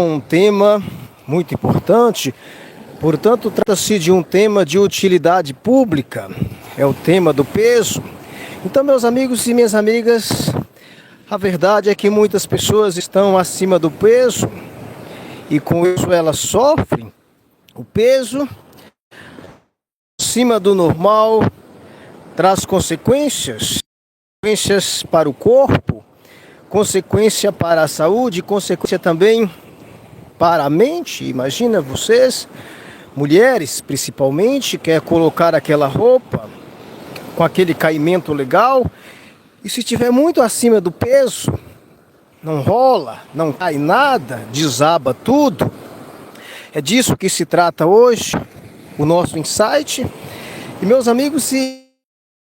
Um tema muito importante, portanto, trata-se de um tema de utilidade pública, é o tema do peso. Então, meus amigos e minhas amigas, a verdade é que muitas pessoas estão acima do peso e com isso elas sofrem. O peso acima do normal traz consequências para o corpo, consequência para a saúde, consequência também para a mente. Imagina vocês, mulheres principalmente, quer colocar aquela roupa com aquele caimento legal e se estiver muito acima do peso, não rola, não cai nada, desaba tudo. É disso que se trata hoje, o nosso insight. E meus amigos e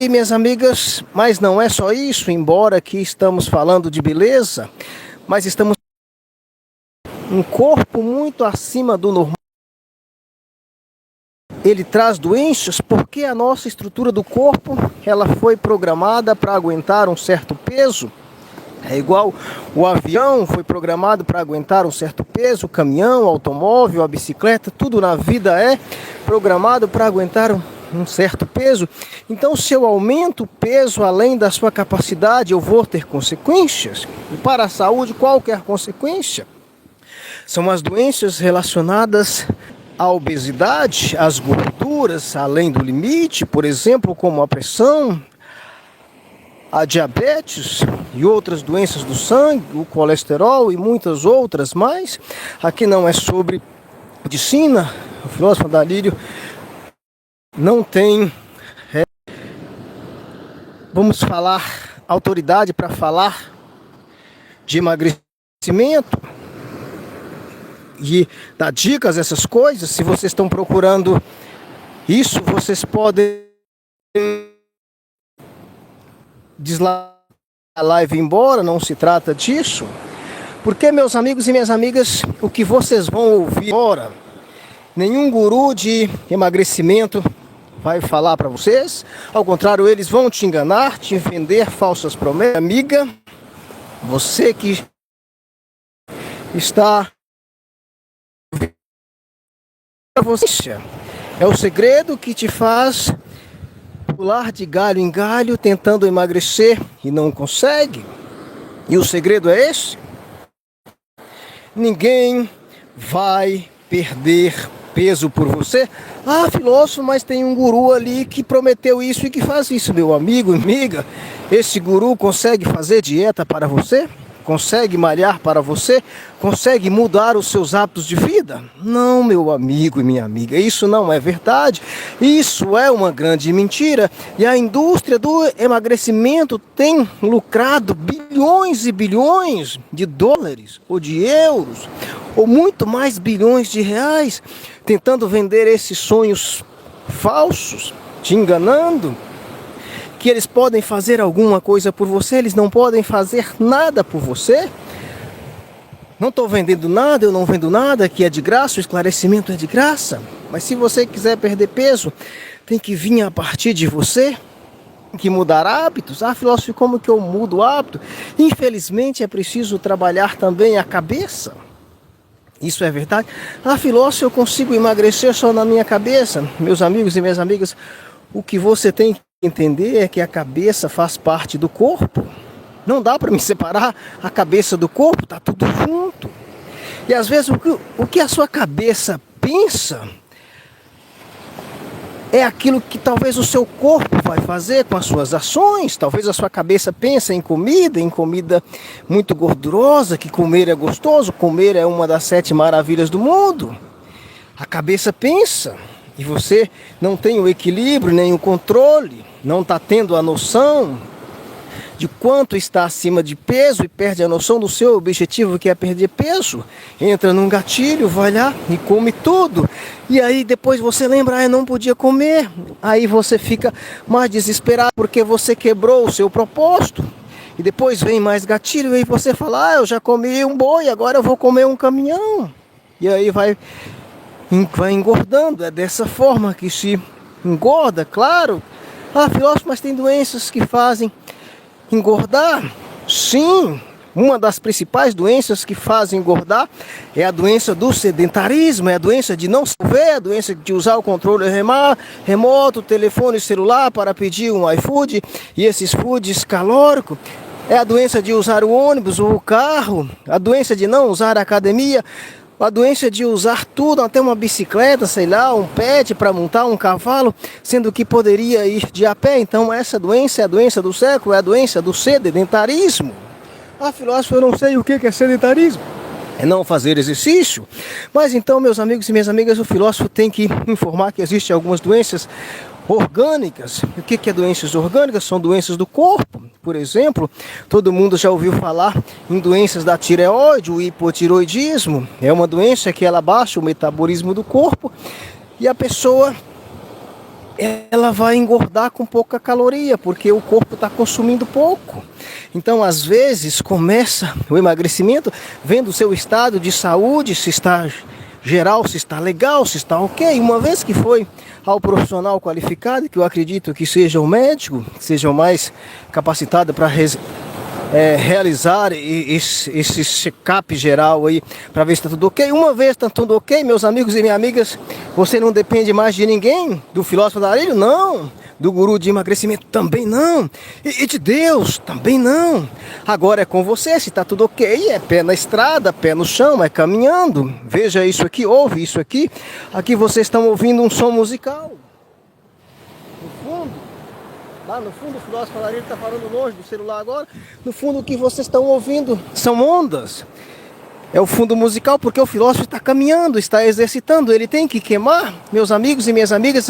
minhas amigas, mas não é só isso, embora aqui estamos falando de beleza, mas estamos um corpo muito acima do normal. Ele traz doenças porque a nossa estrutura do corpo, ela foi programada para aguentar um certo peso. É igual o avião foi programado para aguentar um certo peso, o caminhão, o automóvel, a bicicleta, tudo na vida é programado para aguentar um certo peso. Então, se eu aumento o peso além da sua capacidade, eu vou ter consequências. E para a saúde, qualquer consequência são as doenças relacionadas à obesidade, às gorduras além do limite, por exemplo, como a pressão, a diabetes e outras doenças do sangue, o colesterol e muitas outras mais. Aqui não é sobre medicina, o filósofo Dalírio não tem, vamos falar, autoridade para falar de emagrecimento e dar dicas, essas coisas. Se vocês estão procurando isso, vocês podem desligar a live e ir embora, não se trata disso. Porque, meus amigos e minhas amigas, o que vocês vão ouvir agora, nenhum guru de emagrecimento vai falar para vocês. Ao contrário, eles vão te enganar, te vender falsas promessas. Amiga, você que está... é o segredo que te faz pular de galho em galho tentando emagrecer e não consegue. E o segredo é esse: ninguém vai perder peso por você. Ah, filósofo, mas tem um guru ali que prometeu isso e que faz isso. Meu amigo e amiga, esse guru consegue fazer dieta para você? Consegue malhar para você? Consegue mudar os seus hábitos de vida? Não, meu amigo e minha amiga, isso não é verdade. Isso é uma grande mentira. E a indústria do emagrecimento tem lucrado bilhões e bilhões de dólares, ou de euros, ou muito mais bilhões de reais, tentando vender esses sonhos falsos, te enganando, que eles podem fazer alguma coisa por você. Eles não podem fazer nada por você. Não estou vendendo nada, eu não vendo nada, que é de graça, o esclarecimento é de graça. Mas se você quiser perder peso, tem que vir a partir de você, tem que mudar hábitos. Ah, filósofo, como que eu mudo o hábito? Infelizmente é preciso trabalhar também a cabeça. Isso é verdade. Ah, filósofo, eu consigo emagrecer só na minha cabeça. Meus amigos e minhas amigas, o que você tem que entender é que a cabeça faz parte do corpo. Não dá para me separar a cabeça do corpo, está tudo junto. E às vezes o que a sua cabeça pensa é aquilo que talvez o seu corpo vai fazer com as suas ações. Talvez a sua cabeça pense em comida muito gordurosa, que comer é gostoso, comer é uma das 7 maravilhas do mundo. A cabeça pensa. E você não tem o equilíbrio, nem o controle, não está tendo a noção de quanto está acima de peso e perde a noção do seu objetivo, que é perder peso. Entra num gatilho, vai lá e come tudo. E aí depois você lembra, eu não podia comer. Aí você fica mais desesperado porque você quebrou o seu propósito. E depois vem mais gatilho e aí você fala, eu já comi um boi, agora eu vou comer um caminhão. E aí vai engordando. É dessa forma que se engorda, claro. Ah, filósofo, mas tem doenças que fazem engordar? Sim, Uma das principais doenças que fazem engordar é a doença do sedentarismo, é a doença de não se ver, é a doença de usar o controle remoto, telefone celular para pedir um iFood e esses foods calóricos. É a doença de usar o ônibus ou o carro, a doença de não usar a academia, a doença de usar tudo, até uma bicicleta, sei lá, um pet para montar um cavalo, sendo que poderia ir de a pé. Então essa doença é a doença do século, é a doença do sedentarismo. Ah, filósofo, eu não sei o que é sedentarismo. É não fazer exercício. Mas então, meus amigos e minhas amigas, o filósofo tem que informar que existem algumas doenças orgânicas. O que é doenças orgânicas? São doenças do corpo. Por exemplo, todo mundo já ouviu falar em doenças da tireoide, o hipotiroidismo. É uma doença que ela baixa o metabolismo do corpo e a pessoa ela vai engordar com pouca caloria, porque o corpo está consumindo pouco. Então, às vezes, começa o emagrecimento vendo o seu estado de saúde, se está geral, se está legal, se está ok. Uma vez que foi ao profissional qualificado, que eu acredito que seja o médico, que seja o mais capacitado para realizar esse check-up geral aí, para ver se está tudo ok. Uma vez está tudo ok, meus amigos e minhas amigas, você não depende mais de ninguém, do filósofo Andarilho, não. Do guru de emagrecimento também não. E de Deus também não. Agora é com você, se está tudo ok, é pé na estrada, pé no chão, é caminhando. Veja isso aqui, ouve isso aqui. Aqui vocês estão ouvindo um som musical. No fundo, lá no fundo o filósofo Andarilho está falando longe do celular agora. No fundo o que vocês estão ouvindo são ondas. É o fundo musical porque o filósofo está caminhando, está exercitando. Ele tem que queimar, meus amigos e minhas amigas,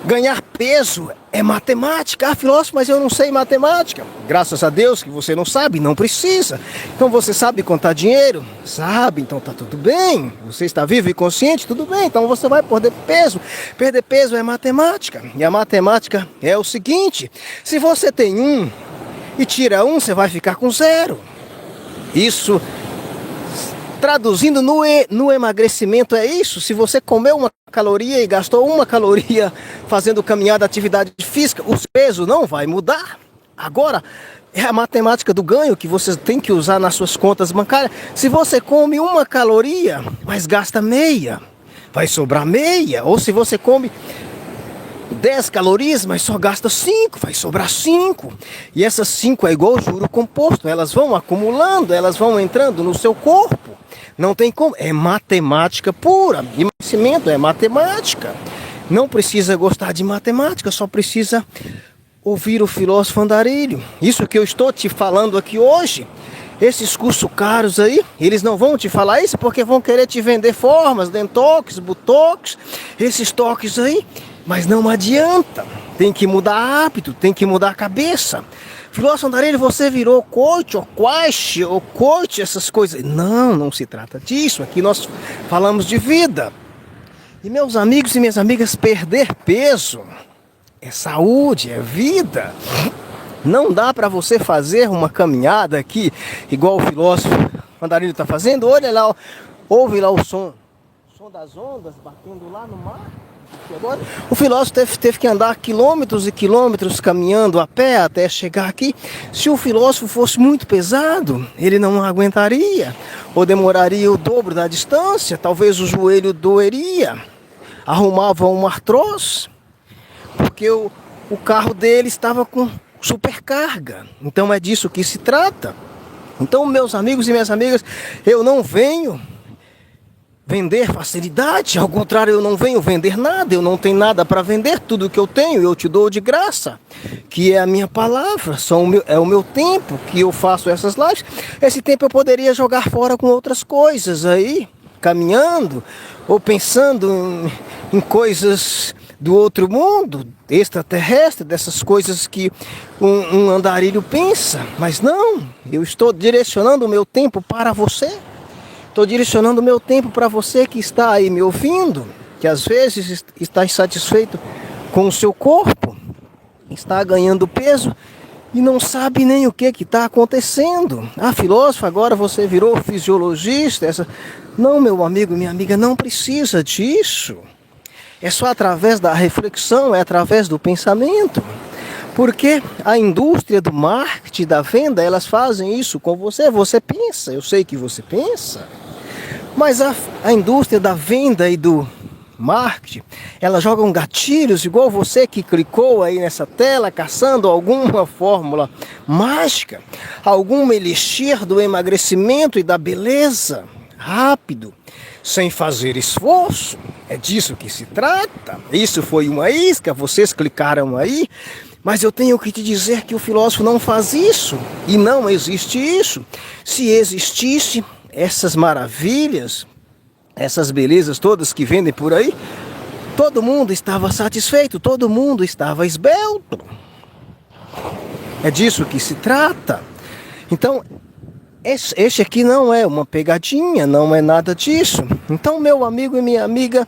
ganhar peso é matemática. Ah, filósofo, mas eu não sei matemática. Graças a Deus que você não sabe, não precisa. Então você sabe contar dinheiro? Sabe, então tá tudo bem. Você está vivo e consciente? Tudo bem, então você vai perder peso. Perder peso é matemática. E a matemática é o seguinte: se você tem 1 e tira 1, você vai ficar com 0. Isso, traduzindo no emagrecimento, é isso. Se você comeu uma caloria e gastou 1 caloria fazendo caminhada, atividade física, o peso não vai mudar. Agora, é a matemática do ganho que você tem que usar nas suas contas bancárias. Se você come 1 caloria, mas gasta meia, vai sobrar meia. Ou se você come 10 calorias, mas só gasta 5, vai sobrar 5. E essas 5 é igual juro composto, elas vão acumulando, elas vão entrando no seu corpo. Não tem como, é matemática pura. Emagrecimento é matemática. Não precisa gostar de matemática, só precisa ouvir o filósofo Andarilho. Isso que eu estou te falando aqui hoje, esses cursos caros aí, eles não vão te falar isso porque vão querer te vender formas, dentox, botox, esses toques aí. Mas não adianta, tem que mudar hábito, tem que mudar a cabeça. Filósofo Andarilho, você virou coach, ou quash, ou coach, essas coisas. Não, não se trata disso, aqui nós falamos de vida. E meus amigos e minhas amigas, perder peso é saúde, é vida. Não dá para você fazer uma caminhada aqui, igual o filósofo Andarilho está fazendo. Olha lá, ouve lá o som das ondas batendo lá no mar. Agora, o filósofo teve que andar quilômetros e quilômetros caminhando a pé até chegar aqui. Se o filósofo fosse muito pesado, ele não aguentaria, ou demoraria o dobro da distância, talvez o joelho doeria, arrumava um artrose, porque o carro dele estava com supercarga. Então é disso que se trata. Então, meus amigos e minhas amigas, eu não venho vender facilidade, ao contrário, eu não venho vender nada, eu não tenho nada para vender, tudo que eu tenho eu te dou de graça, que é a minha palavra, é o meu tempo que eu faço essas lives. Esse tempo eu poderia jogar fora com outras coisas aí, caminhando, ou pensando em coisas do outro mundo, extraterrestre, dessas coisas que um andarilho pensa, mas não, eu estou direcionando o meu tempo para você. Estou direcionando o meu tempo para você que está aí me ouvindo, que às vezes está insatisfeito com o seu corpo, está ganhando peso e não sabe nem o que está acontecendo. Ah, filósofo, agora você virou fisiologista. Não, meu amigo, minha amiga, não precisa disso. É só através da reflexão, é através do pensamento. Porque a indústria do marketing, da venda, elas fazem isso com você. Você pensa, eu sei que você pensa. Mas a indústria da venda e do marketing, ela joga gatilhos igual você que clicou aí nessa tela, caçando alguma fórmula mágica, algum elixir do emagrecimento e da beleza, rápido, sem fazer esforço. É disso que se trata. Isso foi uma isca, vocês clicaram aí, mas eu tenho que te dizer que o filósofo não faz isso, e não existe isso. Se existisse essas maravilhas, essas belezas todas que vendem por aí, todo mundo estava satisfeito, todo mundo estava esbelto. É disso que se trata. Então, este aqui não é uma pegadinha, não é nada disso. Então, meu amigo e minha amiga,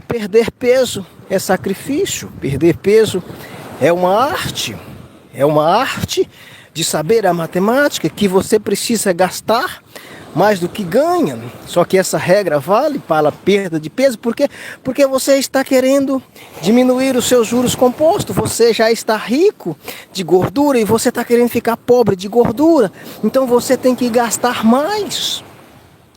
perder peso é sacrifício, perder peso é uma arte. É uma arte de saber a matemática que você precisa gastar mais do que ganha. Só que essa regra vale para a perda de peso, porque você está querendo diminuir os seus juros compostos, você já está rico de gordura e você está querendo ficar pobre de gordura, então você tem que gastar mais.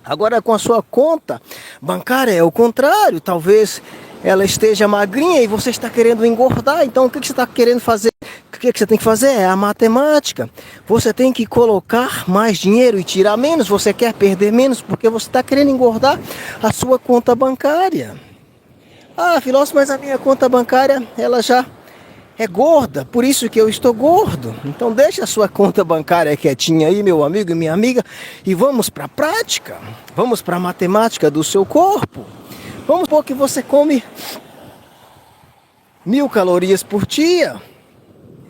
Agora com a sua conta bancária é o contrário, talvez ela esteja magrinha e você está querendo engordar, então o que você está querendo fazer? O que você tem que fazer é a matemática. Você tem que colocar mais dinheiro e tirar menos. Você quer perder menos porque você está querendo engordar a sua conta bancária. Ah, filósofo, mas a minha conta bancária ela já é gorda, por isso que eu estou gordo. Então deixa a sua conta bancária quietinha aí, meu amigo e minha amiga, e vamos para a prática. Vamos para a matemática do seu corpo. Vamos supor que você come 1000 calorias por dia.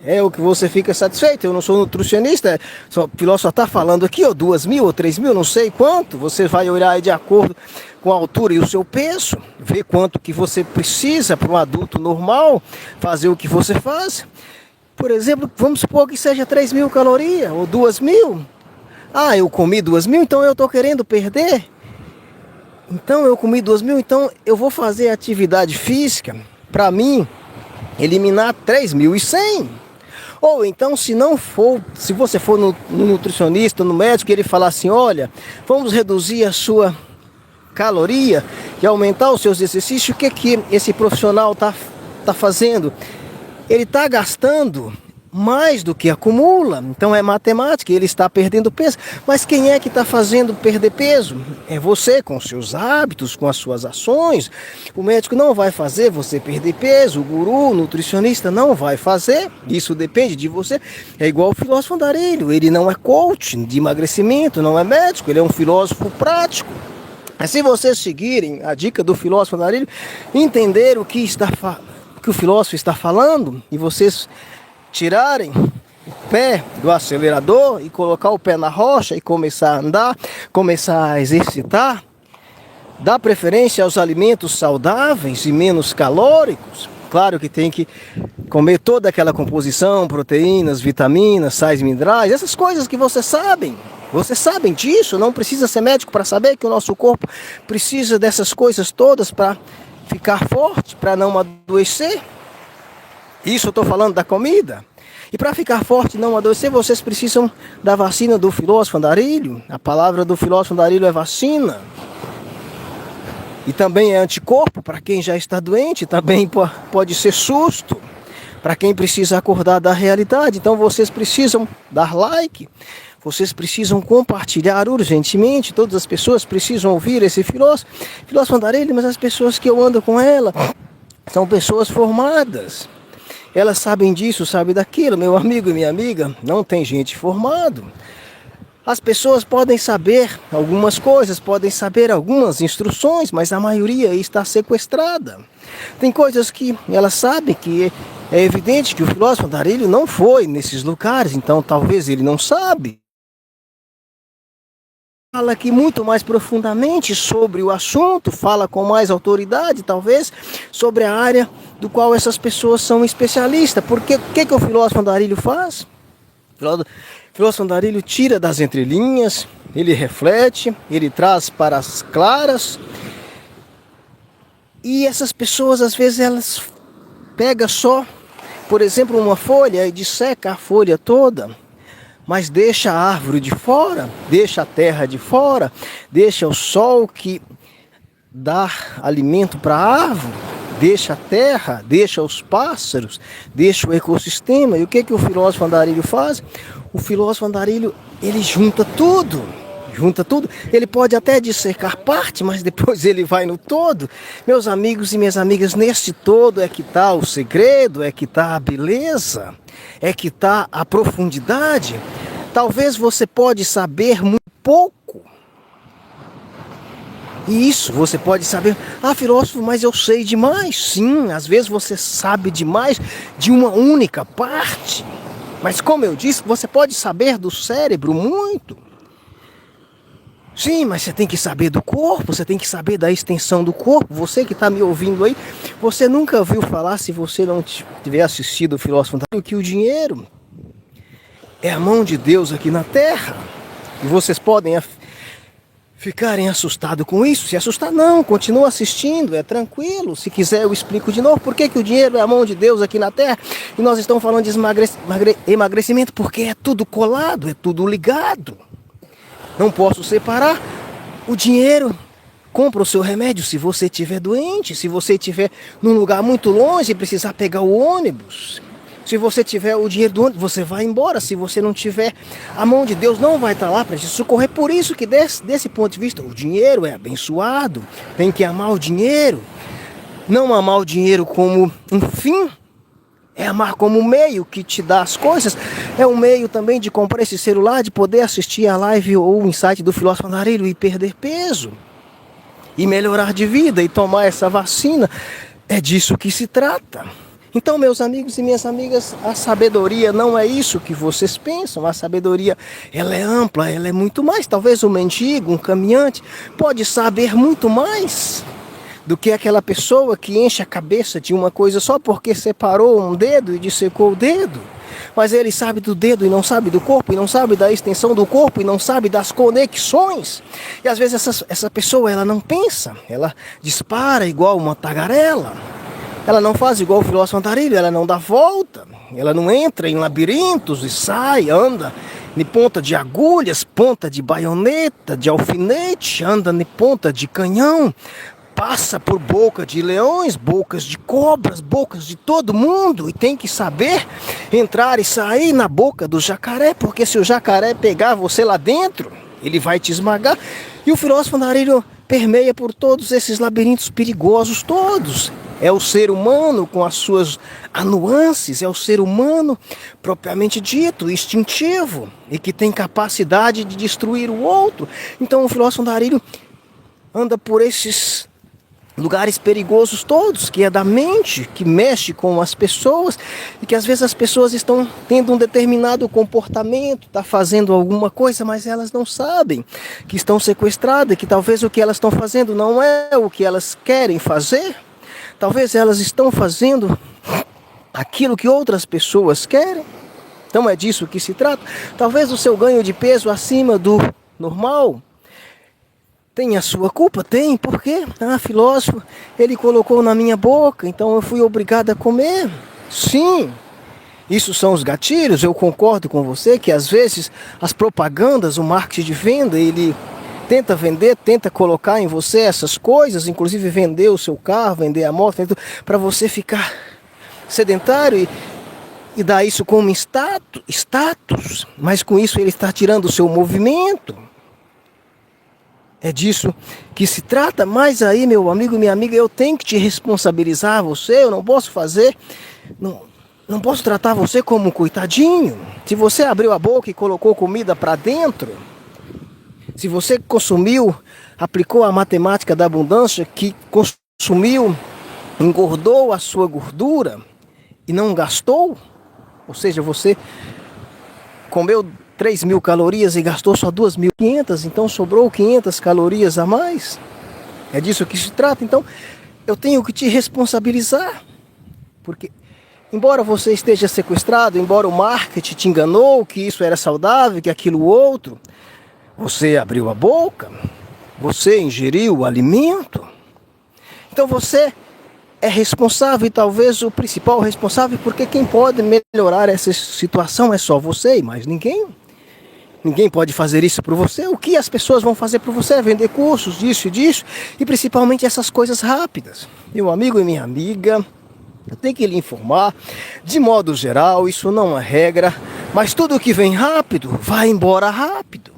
É o que você fica satisfeito. Eu não sou nutricionista, o filósofo está falando aqui, 2.000 ou 3.000, não sei quanto. Você vai olhar aí de acordo com a altura e o seu peso, ver quanto que você precisa para um adulto normal fazer o que você faz. Por exemplo, vamos supor que seja 3.000 calorias ou 2.000. Ah, eu comi 2.000, então eu estou querendo perder. Então eu comi 2.000, então eu vou fazer atividade física para mim eliminar 3.100. Ou então, se você for no nutricionista, no médico, e ele falar assim, olha, vamos reduzir a sua caloria e aumentar os seus exercícios, o que esse profissional tá fazendo? Ele está gastando mais do que acumula, então é matemática, ele está perdendo peso. Mas quem é que está fazendo perder peso? É você, com seus hábitos, com as suas ações. O médico não vai fazer você perder peso, o guru, o nutricionista não vai fazer, isso depende de você. É igual o filósofo Andarilho, ele não é coach de emagrecimento, não é médico, ele é um filósofo prático. Mas se vocês seguirem a dica do filósofo Andarilho, entender o que o filósofo está falando, e vocês tirarem o pé do acelerador e colocar o pé na rocha e começar a andar, começar a exercitar, dá preferência aos alimentos saudáveis e menos calóricos. Claro que tem que comer toda aquela composição, proteínas, vitaminas, sais minerais, essas coisas que vocês sabem. Vocês sabem disso, não precisa ser médico para saber que o nosso corpo precisa dessas coisas todas para ficar forte, para não adoecer. Isso eu estou falando da comida. E para ficar forte e não adoecer, vocês precisam da vacina do filósofo Andarilho. A palavra do filósofo Andarilho é vacina. E também é anticorpo para quem já está doente. Também pode ser susto para quem precisa acordar da realidade. Então vocês precisam dar like. Vocês precisam compartilhar urgentemente. Todas as pessoas precisam ouvir esse filósofo Andarilho. Mas as pessoas que eu ando com ela são pessoas formadas. Elas sabem disso, sabem daquilo. Meu amigo e minha amiga, não tem gente formado. As pessoas podem saber algumas coisas, podem saber algumas instruções, mas a maioria está sequestrada. Tem coisas que elas sabem que é evidente que o filósofo Andarilho não foi nesses lugares, então talvez ele não sabe. Fala aqui muito mais profundamente sobre o assunto, fala com mais autoridade, talvez, sobre a área do qual essas pessoas são especialistas. Porque o que o filósofo Andarilho faz? O filósofo Andarilho tira das entrelinhas, ele reflete, ele traz para as claras. E essas pessoas, às vezes, elas pegam só por exemplo, uma folha e disseca a folha toda, mas deixa a árvore de fora, deixa a terra de fora, deixa o sol que dá alimento para a árvore, deixa a terra, deixa os pássaros, deixa o ecossistema. E o que o filósofo andarilho faz? O filósofo andarilho, ele junta tudo. Ele pode até dissecar parte, mas depois ele vai no todo. Meus amigos e minhas amigas, nesse todo é que está o segredo, é que está a beleza, é que está a profundidade. Talvez você pode saber muito pouco. E isso você pode saber, filósofo, mas eu sei demais. Sim, às vezes você sabe demais de uma única parte. Mas como eu disse, você pode saber do cérebro muito. Sim, mas você tem que saber do corpo, você tem que saber da extensão do corpo. Você que está me ouvindo aí, você nunca ouviu falar, se você não tiver assistido o filósofo andarilho, que o dinheiro é a mão de Deus aqui na Terra. E vocês podem ficarem assustados com isso. Se assustar, não, continua assistindo, é tranquilo. Se quiser eu explico de novo por que o dinheiro é a mão de Deus aqui na Terra. E nós estamos falando de emagrecimento porque é tudo colado, é tudo ligado. Não posso separar. O dinheiro compra o seu remédio se você estiver doente, se você estiver num lugar muito longe e precisar pegar o ônibus. Se você tiver o dinheiro do ônibus, você vai embora. Se você não tiver, a mão de Deus não vai estar lá para te socorrer. Por isso que desse ponto de vista, o dinheiro é abençoado. Tem que amar o dinheiro. Não amar o dinheiro como um fim. É amar como um meio que te dá as coisas. É um meio também de comprar esse celular, de poder assistir a live ou o insight do filósofo andarilho e perder peso. E melhorar de vida e tomar essa vacina. É disso que se trata. Então, meus amigos e minhas amigas, a sabedoria não é isso que vocês pensam. A sabedoria, ela é ampla, ela é muito mais. Talvez um mendigo, um caminhante, pode saber muito mais do que aquela pessoa que enche a cabeça de uma coisa só porque separou um dedo e dissecou o dedo. Mas ele sabe do dedo e não sabe do corpo, e não sabe da extensão do corpo, e não sabe das conexões. E às vezes essa pessoa, ela não pensa, ela dispara igual uma tagarela. Ela não faz igual o filósofo andarilho, ela não dá volta, ela não entra em labirintos e sai, anda em ponta de agulhas, ponta de baioneta, de alfinete, anda em ponta de canhão, passa por boca de leões, bocas de cobras, bocas de todo mundo, e tem que saber entrar e sair na boca do jacaré, porque se o jacaré pegar você lá dentro, ele vai te esmagar. E o filósofo andarilho permeia por todos esses labirintos perigosos todos. É o ser humano com as suas nuances, é o ser humano propriamente dito, instintivo, e que tem capacidade de destruir o outro. Então o filósofo andarilho anda por esses lugares perigosos todos, que é da mente, que mexe com as pessoas, e que às vezes as pessoas estão tendo um determinado comportamento, está fazendo alguma coisa, mas elas não sabem que estão sequestradas, que talvez o que elas estão fazendo não é o que elas querem fazer. Talvez elas estão fazendo aquilo que outras pessoas querem. Então é disso que se trata. Talvez o seu ganho de peso acima do normal tem a sua culpa? Tem. Por quê? Filósofo, ele colocou na minha boca, então eu fui obrigado a comer. Sim, isso são os gatilhos. Eu concordo com você que às vezes as propagandas, o marketing de venda, ele tenta vender, tenta colocar em você essas coisas, inclusive vender o seu carro, vender a moto, para você ficar sedentário e dar isso como status, mas com isso ele está tirando o seu movimento. É disso que se trata. Mas aí, meu amigo e minha amiga, eu tenho que te responsabilizar você, eu não posso fazer, não posso tratar você como um coitadinho. Se você abriu a boca e colocou comida para dentro, se você consumiu, aplicou a matemática da abundância, que consumiu, engordou a sua gordura e não gastou, ou seja, você comeu 3.000 calorias e gastou só 2.500, então sobrou 500 calorias a mais. É disso que se trata. Então, eu tenho que te responsabilizar, porque embora você esteja sequestrado, embora o marketing te enganou, que isso era saudável, que aquilo outro, você abriu a boca, você ingeriu o alimento. Então você é responsável e talvez o principal responsável, porque quem pode melhorar essa situação é só você e mais ninguém. Ninguém pode fazer isso por você. O que as pessoas vão fazer por você é vender cursos, disso e disso, e principalmente essas coisas rápidas. Meu amigo e minha amiga, eu tenho que lhe informar, de modo geral, isso não é regra, mas tudo que vem rápido, vai embora rápido.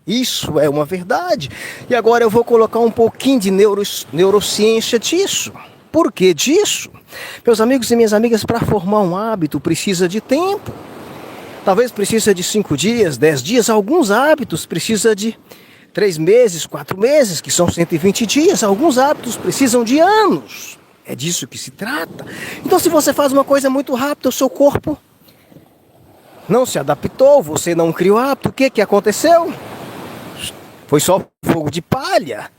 Isso é uma verdade. E agora eu vou colocar um pouquinho de neurociência disso. Por que disso? Meus amigos e minhas amigas, para formar um hábito precisa de tempo. Talvez precisa de 5 dias, 10 dias, alguns hábitos precisa de 3 meses, 4 meses, que são 120 dias. Alguns hábitos precisam de anos. É disso que se trata. Então se você faz uma coisa muito rápida, o seu corpo não se adaptou, você não criou hábito, o que aconteceu? Foi só fogo de palha,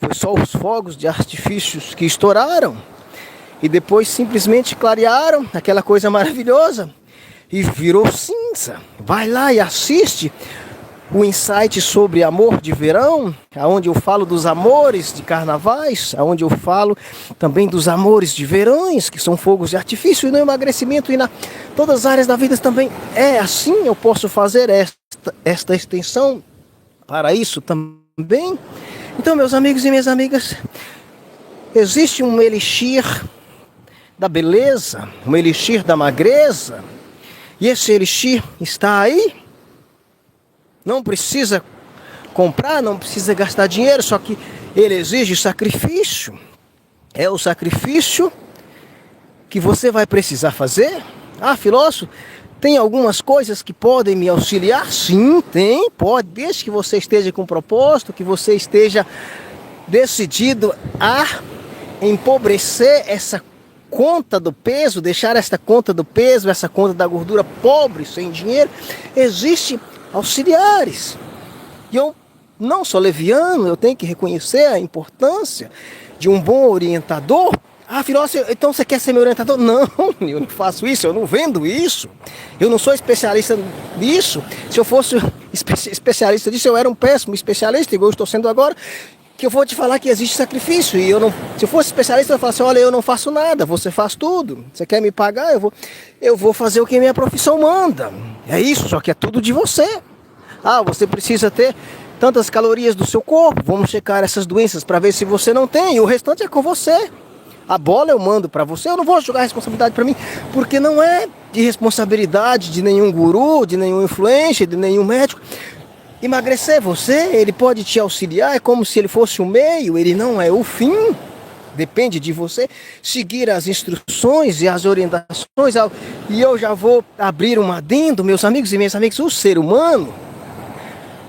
foi só os fogos de artifícios que estouraram e depois simplesmente clarearam aquela coisa maravilhosa. E virou cinza. Vai lá e assiste o insight sobre amor de verão, onde eu falo dos amores de carnavais, onde eu falo também dos amores de verões, que são fogos de artifício, e no emagrecimento e todas as áreas da vida também é assim. Eu posso fazer esta extensão para isso também. Então, meus amigos e minhas amigas, existe um elixir da beleza, um elixir da magreza. E esse elixir está aí, não precisa comprar, não precisa gastar dinheiro, só que ele exige sacrifício. É o sacrifício que você vai precisar fazer. Ah, filósofo, tem algumas coisas que podem me auxiliar? Sim, tem, pode, desde que você esteja com propósito, que você esteja decidido a empobrecer essa conta do peso, deixar essa conta do peso, essa conta da gordura pobre, sem dinheiro. Existem auxiliares. E eu não sou leviano, eu tenho que reconhecer a importância de um bom orientador. Ah, filósofo, então você quer ser meu orientador? Não, eu não faço isso, eu não vendo isso. Eu não sou especialista nisso. Se eu fosse especialista disso, eu era um péssimo especialista, igual eu estou sendo agora. Que eu vou te falar que existe sacrifício, e se eu fosse especialista, eu falasse, olha, eu não faço nada, você faz tudo, você quer me pagar, eu vou fazer o que minha profissão manda, é isso, só que é tudo de você. Ah, você precisa ter tantas calorias do seu corpo, vamos checar essas doenças para ver se você não tem, e o restante é com você. A bola eu mando para você, eu não vou jogar a responsabilidade para mim, porque não é de responsabilidade de nenhum guru, de nenhum influencer, de nenhum médico. Emagrecer você, ele pode te auxiliar, é como se ele fosse o meio, ele não é o fim. Depende de você seguir as instruções e as orientações. E eu já vou abrir um adendo, meus amigos e minhas amigas, o ser humano,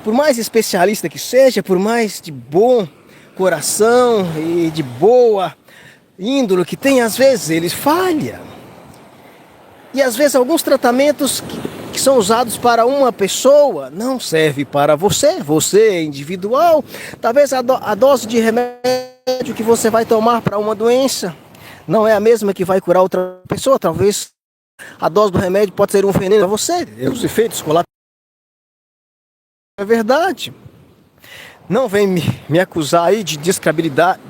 por mais especialista que seja, por mais de bom coração e de boa índole que tem, às vezes ele falha. E às vezes alguns tratamentos que são usados para uma pessoa não serve para você é individual. Talvez a dose de remédio que você vai tomar para uma doença não é a mesma que vai curar outra pessoa. Talvez a dose do remédio pode ser um veneno para você. Os efeitos colaterais. É verdade. Não vem me acusar aí de descredibilidade,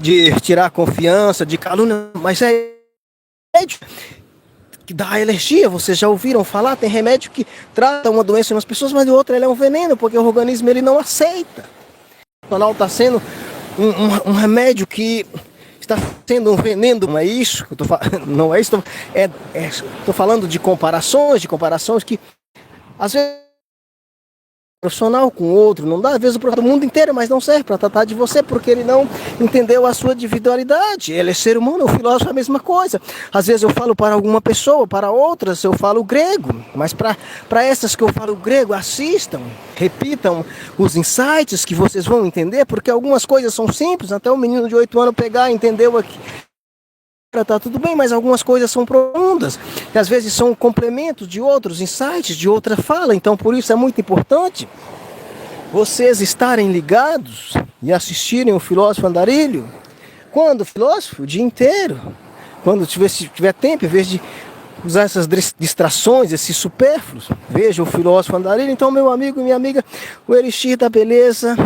de tirar a confiança, de calúnia, mas é remédio que dá alergia. Vocês já ouviram falar? Tem remédio que trata uma doença nas pessoas, mas o outro ele é um veneno, porque o organismo ele não aceita. O anal está sendo um remédio que está sendo um veneno. Não é isso que eu tô falando, não é isso. Estou falando de comparações que às vezes profissional com outro não dá, às vezes o profissional do mundo inteiro, mas não serve para tratar de você, porque ele não entendeu a sua individualidade. Ele é ser humano, o filósofo é a mesma coisa. Às vezes eu falo para alguma pessoa, para outras eu falo grego, mas para essas que eu falo grego, assistam, repitam os insights que vocês vão entender, porque algumas coisas são simples, até um menino de 8 anos pegar, entendeu aqui. Tá tudo bem, mas algumas coisas são profundas, e às vezes são complementos de outros insights, de outra fala. Então por isso é muito importante vocês estarem ligados e assistirem o Filósofo Andarilho. Quando? Filósofo? O dia inteiro. Quando tiver tempo, em vez de usar essas distrações, esses supérfluos, veja o Filósofo Andarilho. Então, meu amigo e minha amiga, o elixir da beleza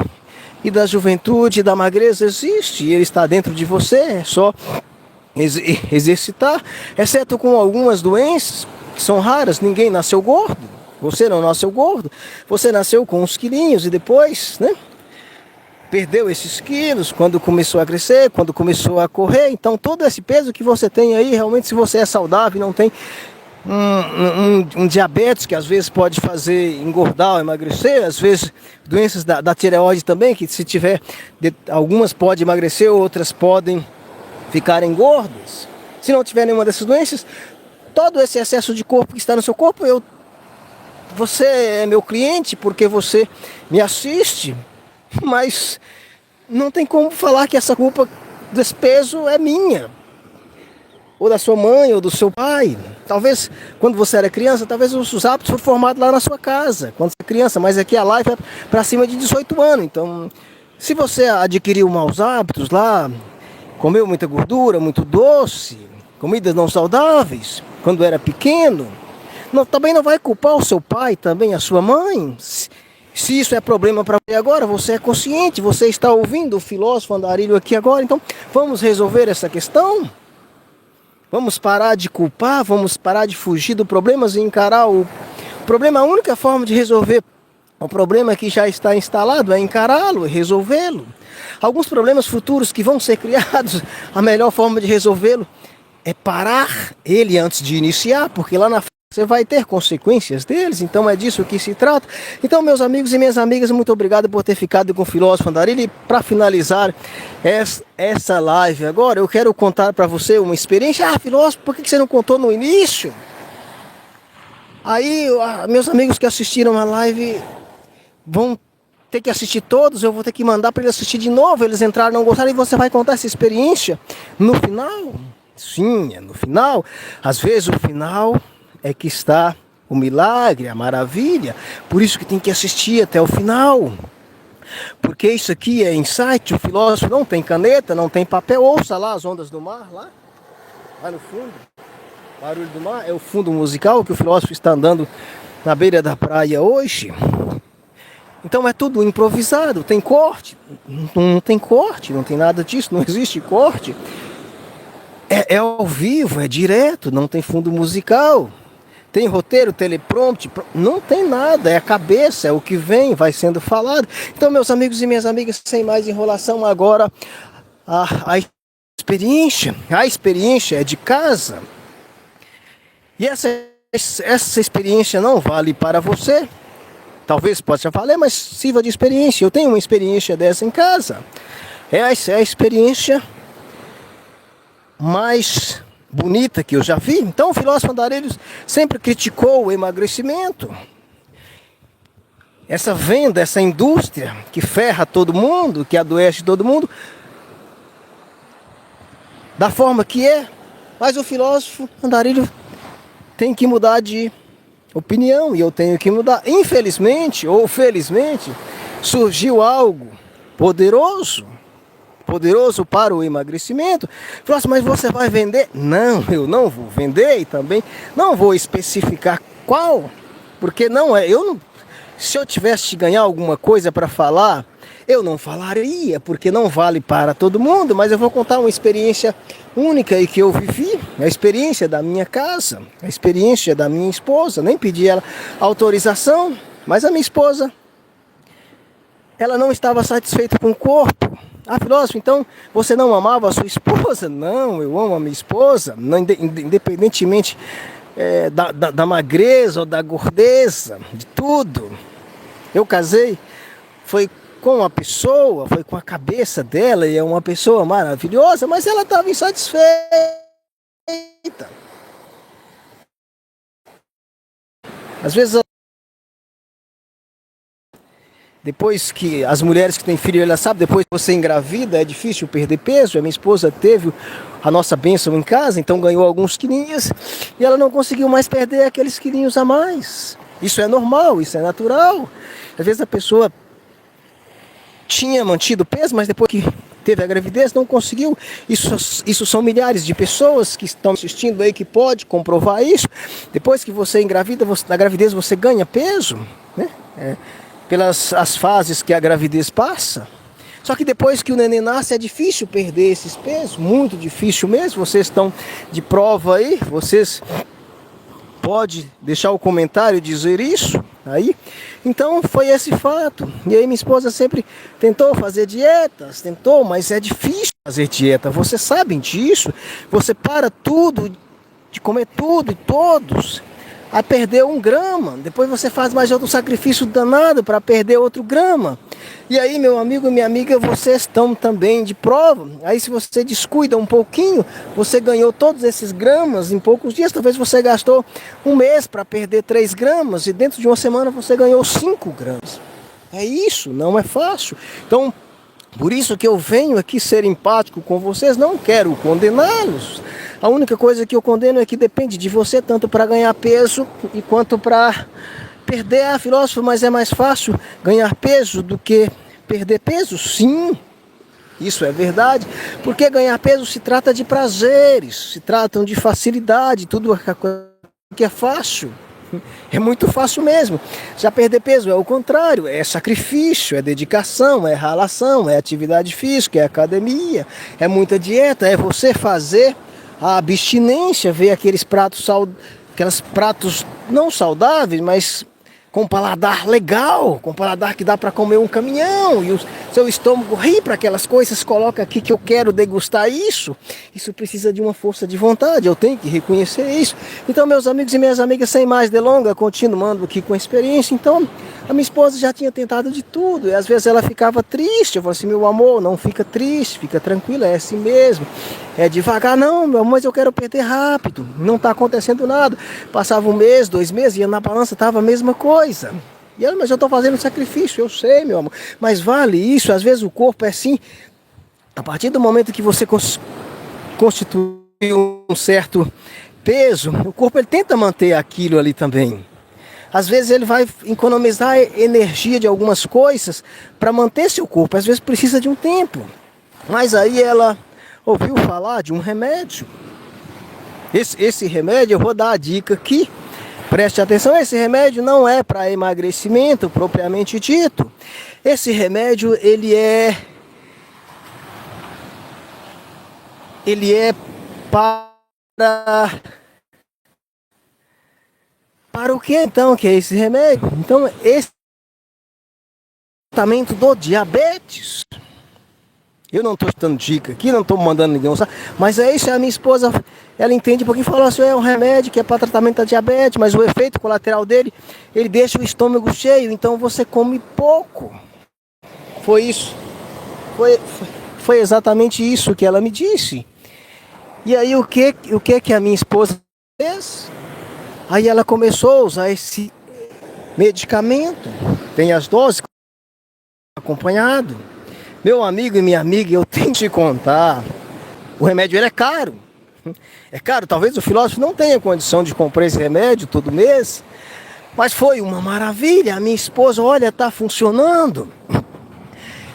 e da juventude e da magreza existe, ele está dentro de você, é só exercitar, exceto com algumas doenças que são raras. Ninguém nasceu gordo, você não nasceu gordo, você nasceu com uns quilinhos e depois, né, perdeu esses quilos quando começou a crescer, quando começou a correr. Então todo esse peso que você tem aí, realmente, se você é saudável e não tem um diabetes que às vezes pode fazer engordar ou emagrecer, às vezes doenças da tireoide também, que se tiver, algumas podem emagrecer, outras podem ficarem gordas. Se não tiver nenhuma dessas doenças, todo esse excesso de corpo que está no seu corpo, você é meu cliente porque você me assiste, mas não tem como falar que essa culpa desse peso é minha, ou da sua mãe, ou do seu pai. Talvez quando você era criança, talvez os hábitos foram formados lá na sua casa, quando você é criança, mas aqui a live é para cima de 18 anos. Então, se você adquiriu maus hábitos lá, comeu muita gordura, muito doce, comidas não saudáveis, quando era pequeno, também não vai culpar o seu pai, também a sua mãe. Se isso é problema para você agora, você é consciente, você está ouvindo o filósofo Andarilho aqui agora, então vamos resolver essa questão. Vamos parar de culpar, vamos parar de fugir do problema e encarar o problema. A única forma de resolver o problema que já está instalado é encará-lo e resolvê-lo. Alguns problemas futuros que vão ser criados, a melhor forma de resolvê-lo é parar ele antes de iniciar, porque lá na frente você vai ter consequências deles. Então é disso que se trata. Então, meus amigos e minhas amigas, muito obrigado por ter ficado com o filósofo Andarilho. E para finalizar essa live agora, eu quero contar para você uma experiência. Filósofo, por que você não contou no início? Aí, meus amigos que assistiram a live vão ter que assistir todos. Eu vou ter que mandar para eles assistir de novo. Eles entraram, não gostaram, e você vai contar essa experiência no final. Sim, é no final. Às vezes o final é que está o milagre, a maravilha. Por isso que tem que assistir até o final. Porque isso aqui é insight. O filósofo não tem caneta, não tem papel. Ouça lá as ondas do mar, lá no fundo. O barulho do mar é o fundo musical que o filósofo está andando na beira da praia hoje. Então é tudo improvisado. Tem corte? Não tem corte, não tem nada disso, não existe corte. É ao vivo, é direto, não tem fundo musical. Tem roteiro, teleprompter, não tem nada, é a cabeça, é o que vem, vai sendo falado. Então, meus amigos e minhas amigas, sem mais enrolação, agora a experiência é de casa. E essa experiência não vale para você. Talvez possa falar, mas sirva de experiência. Eu tenho uma experiência dessa em casa. Essa é a experiência mais bonita que eu já vi. Então o filósofo Andarilho sempre criticou o emagrecimento. Essa venda, essa indústria que ferra todo mundo, que adoece todo mundo, da forma que é. Mas o filósofo Andarilho tem que mudar de opinião, e eu tenho que mudar. Infelizmente ou felizmente, surgiu algo poderoso para o emagrecimento. Falou assim, mas você vai vender? Não, eu não vou vender, e também não vou especificar qual, porque não é, se eu tivesse de ganhar alguma coisa para falar, eu não falaria, porque não vale para todo mundo, mas eu vou contar uma experiência única e que eu vivi, a experiência da minha casa, a experiência da minha esposa. Nem pedi ela autorização, mas a minha esposa, ela não estava satisfeita com o corpo. Filósofo, então você não amava a sua esposa? Não, eu amo a minha esposa, independentemente da magreza ou da gordeza, de tudo. Eu casei, foi com a pessoa, foi com a cabeça dela, e é uma pessoa maravilhosa, mas ela estava insatisfeita. Às vezes, depois que as mulheres que têm filho, elas sabem, depois que você engravida, é difícil perder peso. A minha esposa teve a nossa bênção em casa, então ganhou alguns quilinhos, e ela não conseguiu mais perder aqueles quilinhos a mais. Isso é normal, isso é natural. Às vezes a pessoa tinha mantido peso, mas depois que teve a gravidez não conseguiu. Isso são milhares de pessoas que estão assistindo aí que pode comprovar isso. Depois que você engravida, na gravidez você ganha peso, né? Pelas as fases que a gravidez passa. Só que depois que o neném nasce é difícil perder esses pesos, muito difícil mesmo. Vocês estão de prova aí, vocês podem deixar o comentário e dizer isso aí. Então foi esse fato. E aí minha esposa sempre tentou fazer dietas, mas é difícil fazer dieta. Vocês sabem disso. Você para tudo, de comer tudo e todos, a perder 1 grama. Depois você faz mais outro sacrifício danado para perder outro grama. E aí, meu amigo e minha amiga, vocês estão também de prova. Aí se você descuida um pouquinho, você ganhou todos esses gramas em poucos dias. Talvez você gastou 1 mês para perder 3 gramas e dentro de uma semana você ganhou 5 gramas. É isso, não é fácil. Então, por isso que eu venho aqui ser empático com vocês, não quero condená-los. A única coisa que eu condeno é que depende de você, tanto para ganhar peso e quanto para perder. Ah, filósofo, mas é mais fácil ganhar peso do que perder peso? Sim, isso é verdade, porque ganhar peso se trata de prazeres, se tratam de facilidade, tudo que é fácil. É muito fácil mesmo. Já perder peso é o contrário, é sacrifício, é dedicação, é ralação, é atividade física, é academia, é muita dieta, é você fazer a abstinência, ver aqueles pratos não saudáveis, mas com paladar legal, com paladar que dá para comer um caminhão, e o seu estômago ri para aquelas coisas, coloca aqui que eu quero degustar isso. Isso precisa de uma força de vontade, eu tenho que reconhecer isso. Então, meus amigos e minhas amigas, sem mais delongas, continuando aqui com a experiência, então, a minha esposa já tinha tentado de tudo, e às vezes ela ficava triste. Eu falei assim: meu amor, não fica triste, fica tranquila, é assim mesmo. É devagar. Não, meu amor, mas eu quero perder rápido, não está acontecendo nada. Passava 1 mês, 2 meses, ia na balança, estava a mesma coisa. E ela: mas eu estou fazendo sacrifício. Eu sei, meu amor, mas vale isso? Às vezes o corpo é assim. A partir do momento que você constitui um certo peso, o corpo ele tenta manter aquilo ali também. Às vezes ele vai economizar energia de algumas coisas para manter seu corpo. Às vezes precisa de um tempo. Mas aí ela ouviu falar de um remédio. Esse remédio, eu vou dar a dica aqui. Preste atenção, esse remédio não é para emagrecimento propriamente dito. Esse remédio, ele é para o que então que é esse remédio? Então, esse tratamento do diabetes. Eu não estou dando dica aqui, não estou mandando ninguém usar, mas é isso. A minha esposa, ela entende porque falou assim: é um remédio que é para tratamento da diabetes, mas o efeito colateral dele, ele deixa o estômago cheio, então você come pouco. Foi isso. Foi exatamente isso que ela me disse. E aí o que a minha esposa fez? Aí ela começou a usar esse medicamento. Tem as doses acompanhado. Meu amigo e minha amiga, eu tenho que te contar. O remédio ele é caro. É caro, talvez o filósofo não tenha condição de comprar esse remédio todo mês. Mas foi uma maravilha. A minha esposa, olha, está funcionando.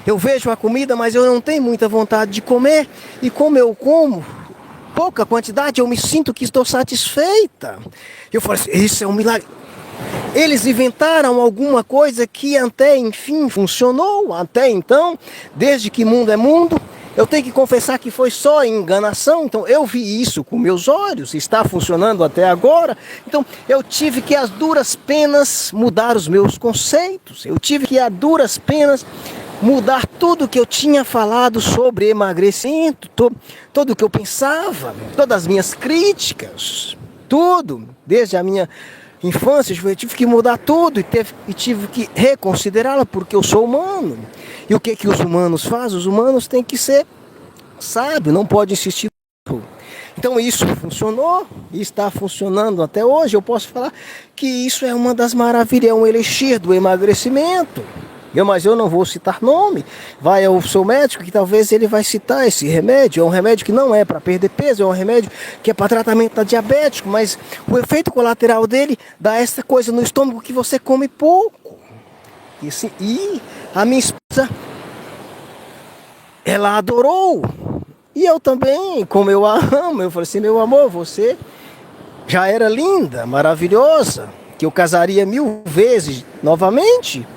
Eu vejo a comida, mas eu não tenho muita vontade de comer. E como eu como pouca quantidade, eu me sinto que estou satisfeita. Eu falei assim: isso é um milagre. Eles inventaram alguma coisa que até enfim funcionou. Até então, desde que mundo é mundo, eu tenho que confessar que foi só enganação. Então eu vi isso com meus olhos, está funcionando até agora. Então eu tive que, às duras penas, mudar os meus conceitos. Eu tive que, às duras penas, mudar tudo que eu tinha falado sobre emagrecimento, tudo o que eu pensava, todas as minhas críticas, tudo, desde a minha infância. Eu tive que mudar tudo e tive que reconsiderá-la, porque eu sou humano. E o que os humanos fazem? Os humanos têm que ser sábios, não pode insistir. Então isso funcionou e está funcionando até hoje. Eu posso falar que isso é uma das maravilhas, é um elixir do emagrecimento. Mas eu não vou citar nome. Vai ao seu médico que talvez ele vai citar esse remédio. É um remédio que não é para perder peso, é um remédio que é para tratamento da diabetes, mas o efeito colateral dele dá essa coisa no estômago que você come pouco. E a minha esposa, ela adorou. E eu também, como eu a amo, eu falei assim: meu amor, você já era linda, maravilhosa, que eu casaria 1000 vezes novamente.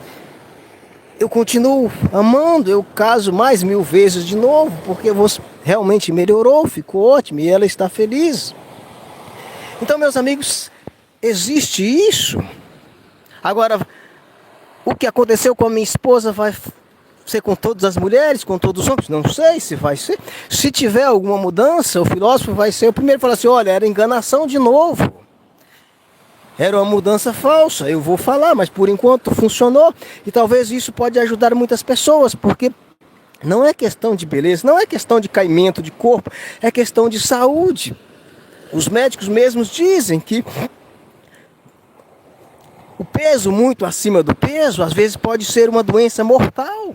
eu continuo amando, eu caso mais 1000 vezes de novo, porque você realmente melhorou, ficou ótimo e ela está feliz. Então, meus amigos, existe isso. Agora, o que aconteceu com a minha esposa vai ser com todas as mulheres, com todos os homens? Não sei se vai ser. Se tiver alguma mudança, o filósofo vai ser o primeiro a falar assim, olha, era enganação de novo. Era uma mudança falsa, eu vou falar, mas por enquanto funcionou. E talvez isso pode ajudar muitas pessoas, porque não é questão de beleza, não é questão de caimento de corpo, é questão de saúde. Os médicos mesmos dizem que o peso muito acima do peso, às vezes pode ser uma doença mortal.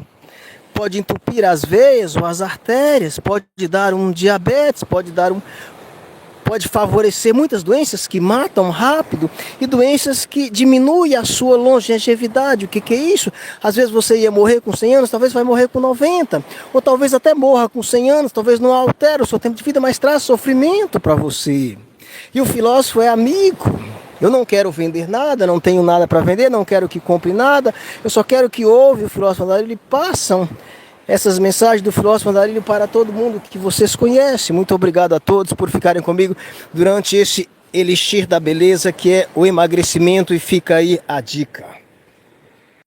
Pode entupir as veias ou as artérias, pode dar um diabetes, pode favorecer muitas doenças que matam rápido e doenças que diminuem a sua longevidade. O que é isso? Às vezes você ia morrer com 100 anos, talvez vai morrer com 90, ou talvez até morra com 100 anos, talvez não altere o seu tempo de vida, mas traz sofrimento para você. E o filósofo é amigo. Eu não quero vender nada, não tenho nada para vender, não quero que compre nada, eu só quero que ouve o filósofo Andarilho e passam essas mensagens do filósofo Andarilho para todo mundo que vocês conhecem. Muito obrigado a todos por ficarem comigo durante esse elixir da beleza que é o emagrecimento, e fica aí a dica.